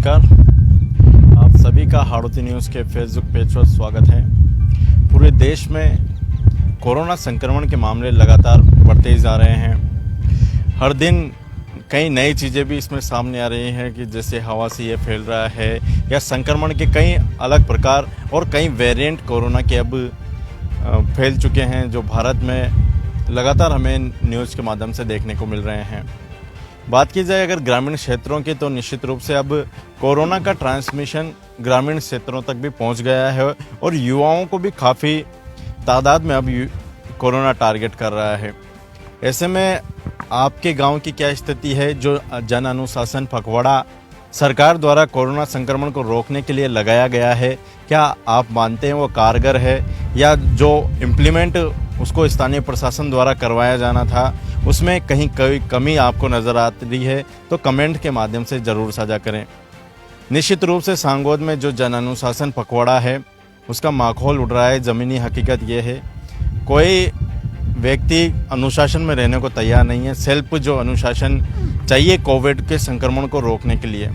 नमस्कार। आप सभी का हाड़ौती न्यूज़ के फेसबुक पेज पर स्वागत है। पूरे देश में कोरोना संक्रमण के मामले लगातार बढ़ते ही जा रहे हैं। हर दिन कई नई चीज़ें भी इसमें सामने आ रही हैं कि जैसे हवा से ये फैल रहा है या संक्रमण के कई अलग प्रकार और कई वेरिएंट कोरोना के अब फैल चुके हैं, जो भारत में लगातार हमें न्यूज़ के माध्यम से देखने को मिल रहे हैं। बात की जाए अगर ग्रामीण क्षेत्रों की, तो निश्चित रूप से अब कोरोना का ट्रांसमिशन ग्रामीण क्षेत्रों तक भी पहुंच गया है और युवाओं को भी काफ़ी तादाद में अब कोरोना टारगेट कर रहा है। ऐसे में आपके गांव की क्या स्थिति है? जो जन अनुशासन पखवाड़ा सरकार द्वारा कोरोना संक्रमण को रोकने के लिए लगाया गया है, क्या आप मानते हैं वो कारगर है, या जो इम्प्लीमेंट उसको स्थानीय प्रशासन द्वारा करवाया जाना था उसमें कहीं कोई कमी आपको नज़र आती है? तो कमेंट के माध्यम से ज़रूर साझा करें। निश्चित रूप से सांगोद में जो जन अनुशासन पखवाड़ा है उसका माहौल उड़ रहा है। ज़मीनी हकीकत ये है, कोई व्यक्ति अनुशासन में रहने को तैयार नहीं है। सेल्फ जो अनुशासन चाहिए कोविड के संक्रमण को रोकने के लिए।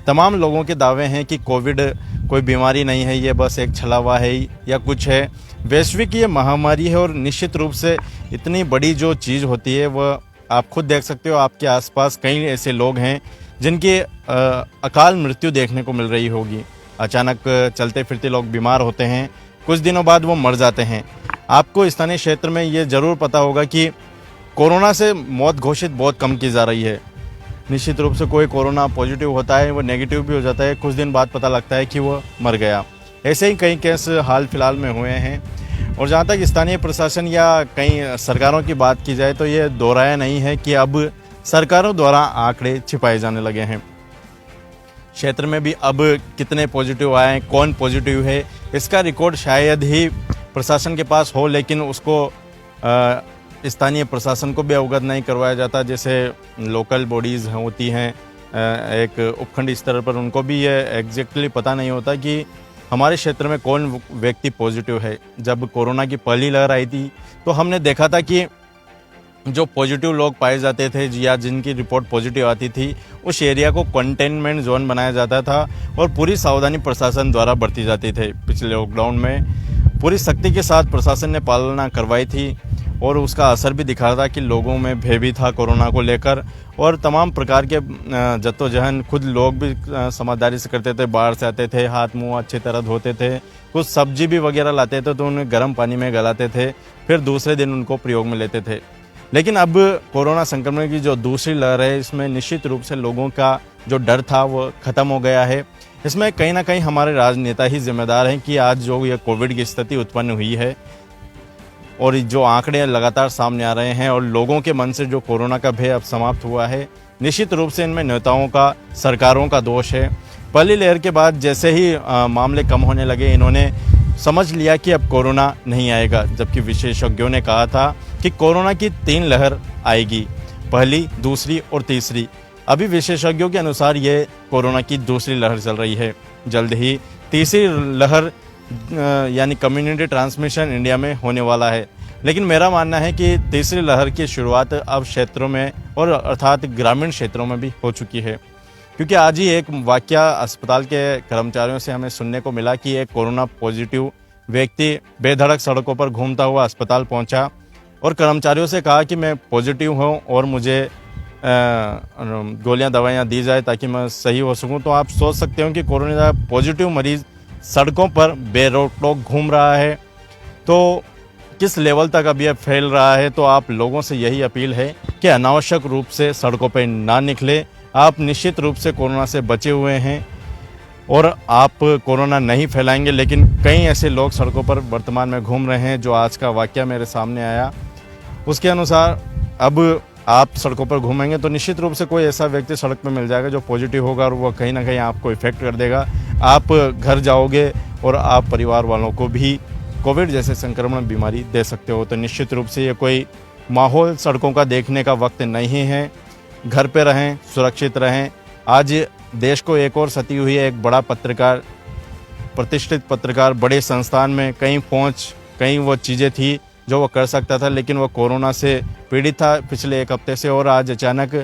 तमाम लोगों के दावे हैं कि कोविड कोई बीमारी नहीं है, ये बस एक छलावा है या कुछ है। वैश्विक ये महामारी है और निश्चित रूप से इतनी बड़ी जो चीज़ होती है वह आप खुद देख सकते हो। आपके आसपास कई ऐसे लोग हैं जिनकी अकाल मृत्यु देखने को मिल रही होगी। अचानक चलते फिरते लोग बीमार होते हैं, कुछ दिनों बाद वो मर जाते हैं। आपको स्थानीय क्षेत्र में ये ज़रूर पता होगा कि कोरोना से मौत घोषित बहुत कम की जा रही है। निश्चित रूप से कोई कोरोना पॉजिटिव होता है, वो नेगेटिव भी हो जाता है, कुछ दिन बाद पता लगता है कि वो मर गया। ऐसे ही कई केस हाल फिलहाल में हुए हैं। और जहाँ तक स्थानीय प्रशासन या कई सरकारों की बात की जाए तो ये दोहराया नहीं है कि अब सरकारों द्वारा आंकड़े छिपाए जाने लगे हैं। क्षेत्र में भी अब कितने पॉजिटिव आए, कौन पॉजिटिव है, इसका रिकॉर्ड शायद ही प्रशासन के पास हो, लेकिन उसको स्थानीय प्रशासन को भी अवगत नहीं करवाया जाता। जैसे लोकल बॉडीज़ होती हैं एक उपखंड स्तर पर, उनको भी ये एग्जैक्टली पता नहीं होता कि हमारे क्षेत्र में कौन व्यक्ति पॉजिटिव है। जब कोरोना की पहली लहर आई थी तो हमने देखा था कि जो पॉजिटिव लोग पाए जाते थे या जिनकी रिपोर्ट पॉजिटिव आती थी, उस एरिया को कंटेनमेंट जोन बनाया जाता था और पूरी सावधानी प्रशासन द्वारा बरती जाती थी। पिछले लॉकडाउन में पूरी सख्ती के साथ प्रशासन ने पालना करवाई थी और उसका असर भी दिखा रहा था कि लोगों में भय भी था कोरोना को लेकर और तमाम प्रकार के जद्दोजहद खुद लोग भी समझदारी से करते थे। बाहर से आते थे, हाथ मुंह अच्छी तरह धोते थे, कुछ सब्जी भी वगैरह लाते थे तो उन्हें गर्म पानी में गलाते थे, फिर दूसरे दिन उनको प्रयोग में लेते थे। लेकिन अब कोरोना संक्रमण की जो दूसरी लहर है, इसमें निश्चित रूप से लोगों का जो डर था वो ख़त्म हो गया है। इसमें कहीं ना कहीं हमारे राजनेता ही जिम्मेदार हैं कि आज जो ये कोविड की स्थिति उत्पन्न हुई है और जो आंकड़े लगातार सामने आ रहे हैं और लोगों के मन से जो कोरोना का भय अब समाप्त हुआ है, निश्चित रूप से इनमें नेताओं का, सरकारों का दोष है। पहली लहर के बाद जैसे ही मामले कम होने लगे, इन्होंने समझ लिया कि अब कोरोना नहीं आएगा, जबकि विशेषज्ञों ने कहा था कि कोरोना की 3 लहर आएगी, पहली, दूसरी और तीसरी। अभी विशेषज्ञों के अनुसार ये कोरोना की दूसरी लहर चल रही है। जल्द ही तीसरी लहर यानी कम्युनिटी ट्रांसमिशन इंडिया में होने वाला है। लेकिन मेरा मानना है कि तीसरी लहर की शुरुआत अब क्षेत्रों में और अर्थात ग्रामीण क्षेत्रों में भी हो चुकी है, क्योंकि आज ही एक वाकया अस्पताल के कर्मचारियों से हमें सुनने को मिला कि एक कोरोना पॉजिटिव व्यक्ति बेधड़क सड़कों पर घूमता हुआ अस्पताल पहुंचा और कर्मचारियों से कहा कि मैं पॉजिटिव हूं और मुझे गोलियां दवाइयां दी जाए ताकि मैं सही हो सकूं। तो आप सोच सकते हो कि कोरोना पॉजिटिव मरीज़ सड़कों पर बेरोक-टोक घूम रहा है, तो किस लेवल तक अब यह फैल रहा है। तो आप लोगों से यही अपील है कि अनावश्यक रूप से सड़कों पर ना निकले। आप निश्चित रूप से कोरोना से बचे हुए हैं और आप कोरोना नहीं फैलाएंगे, लेकिन कई ऐसे लोग सड़कों पर वर्तमान में घूम रहे हैं। जो आज का वाकया मेरे सामने आया उसके अनुसार अब आप सड़कों पर घूमेंगे तो निश्चित रूप से कोई ऐसा व्यक्ति सड़क पर मिल जाएगा जो पॉजिटिव होगा और वो कहीं ना कहीं आपको इफेक्ट कर देगा। आप घर जाओगे और आप परिवार वालों को भी कोविड जैसे संक्रमण बीमारी दे सकते हो। तो निश्चित रूप से ये कोई माहौल सड़कों का देखने का वक्त नहीं है। घर पे रहें, सुरक्षित रहें। आज देश को एक और सती हुई है। एक बड़ा पत्रकार, प्रतिष्ठित पत्रकार, बड़े संस्थान में कहीं पहुँच, कहीं वो चीज़ें थी जो वो कर सकता था, लेकिन वो कोरोना से पीड़ित था पिछले 1 हफ्ते से और आज अचानक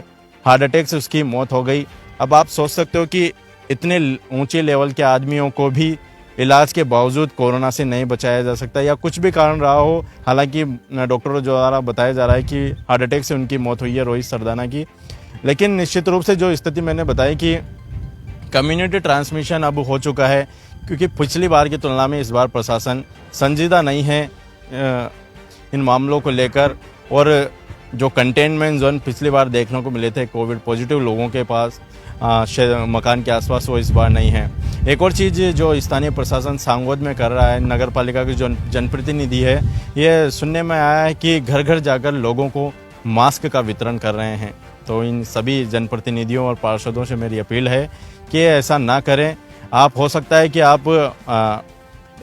हार्ट अटैक से उसकी मौत हो गई। अब आप सोच सकते हो कि इतने ऊंचे लेवल के आदमियों को भी इलाज के बावजूद कोरोना से नहीं बचाया जा सकता, या कुछ भी कारण रहा हो। हालांकि डॉक्टरों द्वारा बताया जा रहा है कि हार्ट अटैक से उनकी मौत हुई है रोहित सरदाना की। लेकिन निश्चित रूप से जो स्थिति मैंने बताई कि कम्युनिटी ट्रांसमिशन अब हो चुका है, क्योंकि पिछली बार की तुलना में इस बार प्रशासन संजीदा नहीं है इन मामलों को लेकर। और जो कंटेनमेंट जोन पिछली बार देखने को मिले थे कोविड पॉजिटिव लोगों के पास मकान के आसपास, वो इस बार नहीं है। एक और चीज़ जो स्थानीय प्रशासन सांगोद में कर रहा है, नगर पालिका के जो जनप्रतिनिधि है, ये सुनने में आया है कि घर घर जाकर लोगों को मास्क का वितरण कर रहे हैं। तो इन सभी जनप्रतिनिधियों और पार्षदों से मेरी अपील है कि ऐसा ना करें। आप हो सकता है कि आप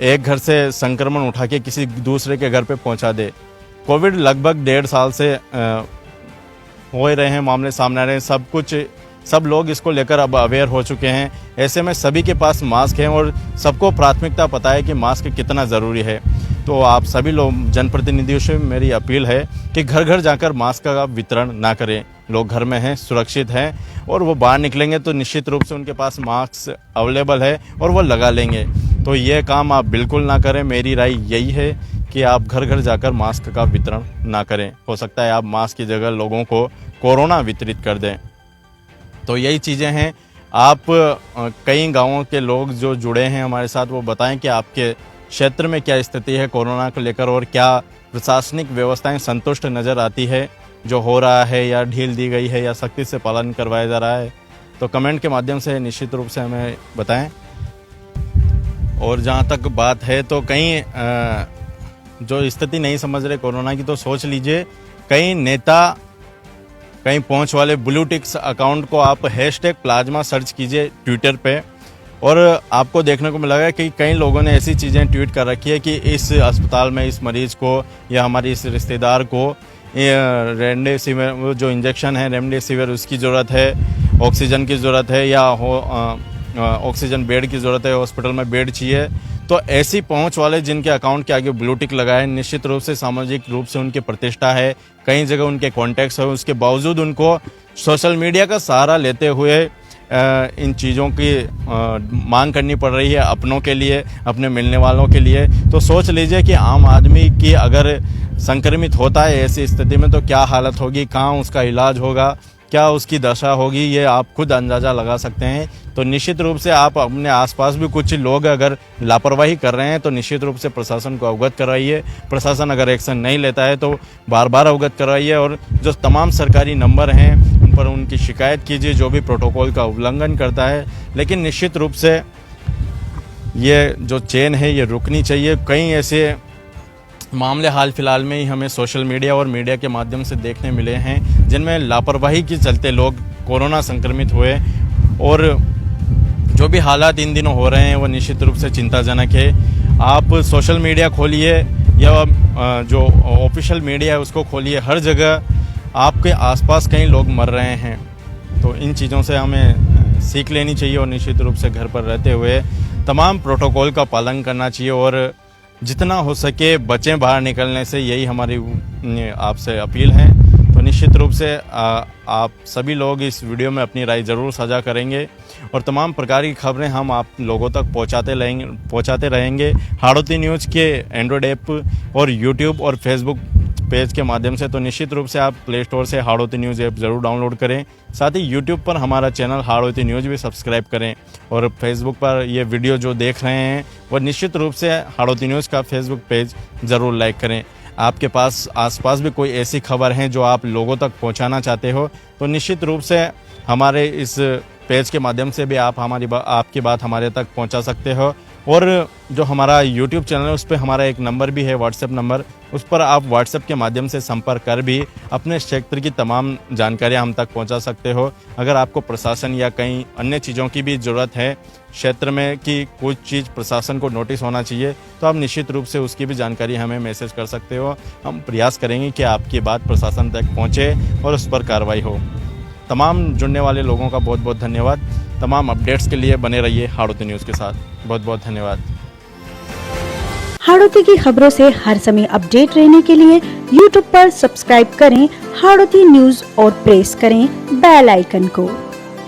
एक घर से संक्रमण उठा के किसी दूसरे के घर पे पहुंचा दे। कोविड लगभग 1.5 साल से हो ही रहे हैं, मामले सामने आ रहे हैं, सब लोग इसको लेकर अब अवेयर हो चुके हैं। ऐसे में सभी के पास मास्क हैं और सबको प्राथमिकता पता है कि मास्क कितना ज़रूरी है। तो आप सभी लोग जनप्रतिनिधियों से मेरी अपील है कि घर घर जाकर मास्क का वितरण ना करें। लोग घर में हैं, सुरक्षित हैं, और वो बाहर निकलेंगे तो निश्चित रूप से उनके पास मास्क अवेलेबल है और वो लगा लेंगे। तो ये काम आप बिल्कुल ना करें। मेरी राय यही है कि आप घर घर जाकर मास्क का वितरण ना करें। हो सकता है आप मास्क की जगह लोगों को कोरोना वितरित कर दें। तो यही चीज़ें हैं। आप कई गांवों के लोग जो जुड़े हैं हमारे साथ, वो बताएं कि आपके क्षेत्र में क्या स्थिति है कोरोना को लेकर, और क्या प्रशासनिक व्यवस्थाएं संतुष्ट नज़र आती है जो हो रहा है, या ढील दी गई है, या सख्ती से पालन करवाया जा रहा है। तो कमेंट के माध्यम से निश्चित रूप से हमें बताएं। और जहां तक बात है, तो कहीं जो स्थिति नहीं समझ रहे कोरोना की, तो सोच लीजिए कई नेता, कहीं पहुंच वाले ब्लू टिक्स अकाउंट को आप #प्लाज्मा सर्च कीजिए ट्विटर पे, और आपको देखने को मिलेगा कि कई लोगों ने ऐसी चीज़ें ट्वीट कर रखी है कि इस अस्पताल में इस मरीज़ को या हमारे इस रिश्तेदार को रेमडेसिविर जो इंजेक्शन है रेमडेसिविर उसकी ज़रूरत है, ऑक्सीजन की ज़रूरत है, या ऑक्सीजन बेड की ज़रूरत है, हॉस्पिटल में बेड चाहिए। तो ऐसी पहुंच वाले जिनके अकाउंट के आगे ब्लू टिक लगाए, निश्चित रूप से सामाजिक रूप से उनकी प्रतिष्ठा है, कई जगह उनके कॉन्टैक्ट्स है, उसके बावजूद उनको सोशल मीडिया का सहारा लेते हुए इन चीज़ों की मांग करनी पड़ रही है अपनों के लिए, अपने मिलने वालों के लिए। तो सोच लीजिए कि आम आदमी की अगर संक्रमित होता है ऐसी स्थिति में तो क्या हालत होगी, कहाँ उसका इलाज होगा, क्या उसकी दशा होगी, ये आप खुद अंदाज़ा लगा सकते हैं। तो निश्चित रूप से आप अपने आसपास भी कुछ लोग अगर लापरवाही कर रहे हैं तो निश्चित रूप से प्रशासन को अवगत कराइए। प्रशासन अगर एक्शन नहीं लेता है तो बार बार अवगत कराइए, और जो तमाम सरकारी नंबर हैं उन पर उनकी शिकायत कीजिए जो भी प्रोटोकॉल का उल्लंघन करता है। लेकिन निश्चित रूप से ये जो चेन है ये रुकनी चाहिए। कई ऐसे मामले हाल फिलहाल में ही हमें सोशल मीडिया और मीडिया के माध्यम से देखने मिले हैं जिनमें लापरवाही के चलते लोग कोरोना संक्रमित हुए, और जो भी हालात इन दिनों हो रहे हैं वो निश्चित रूप से चिंताजनक है। आप सोशल मीडिया खोलिए या जो ऑफिशियल मीडिया है उसको खोलिए, हर जगह आपके आसपास कई लोग मर रहे हैं। तो इन चीज़ों से हमें सीख लेनी चाहिए और निश्चित रूप से घर पर रहते हुए तमाम प्रोटोकॉल का पालन करना चाहिए, और जितना हो सके बचें बाहर निकलने से, यही हमारी आपसे अपील है। तो निश्चित रूप से आप सभी लोग इस वीडियो में अपनी राय ज़रूर साझा करेंगे, और तमाम प्रकार की खबरें हम आप लोगों तक पहुंचाते रहेंगे हाड़ौती न्यूज़ के एंड्रॉयड ऐप और यूट्यूब और फेसबुक पेज के माध्यम से। तो निश्चित रूप से आप प्ले स्टोर से हाड़ौती न्यूज़ ऐप ज़रूर डाउनलोड करें, साथ ही यूट्यूब पर हमारा चैनल हाड़ौती न्यूज़ भी सब्सक्राइब करें, और फेसबुक पर ये वीडियो जो देख रहे हैं वो निश्चित रूप से हाड़ौती न्यूज़ का फेसबुक पेज ज़रूर लाइक करें। आपके पास आसपास भी कोई ऐसी खबर है जो आप लोगों तक पहुंचाना चाहते हो तो निश्चित रूप से हमारे इस पेज के माध्यम से भी आप आपकी बात हमारे तक पहुंचा सकते हो। और जो हमारा YouTube चैनल है उस पर हमारा एक नंबर भी है, व्हाट्सएप नंबर, उस पर आप व्हाट्सएप के माध्यम से संपर्क कर भी अपने क्षेत्र की तमाम जानकारियां हम तक पहुंचा सकते हो। अगर आपको प्रशासन या कई अन्य चीज़ों की भी ज़रूरत है क्षेत्र में कि कुछ चीज़ प्रशासन को नोटिस होना चाहिए तो आप निश्चित रूप से उसकी भी जानकारी हमें मैसेज कर सकते हो। हम प्रयास करेंगे कि आपकी बात प्रशासन तक पहुँचे और उस पर कार्रवाई हो। तमाम जुड़ने वाले लोगों का बहुत बहुत धन्यवाद। तमाम अपडेट्स के लिए बने रहिए हाड़ौती न्यूज़ के साथ। बहुत बहुत धन्यवाद। हाड़ौती की खबरों से हर समय अपडेट रहने के लिए YouTube पर सब्सक्राइब करें हाड़ौती न्यूज़ और प्रेस करें बेल आइकन को।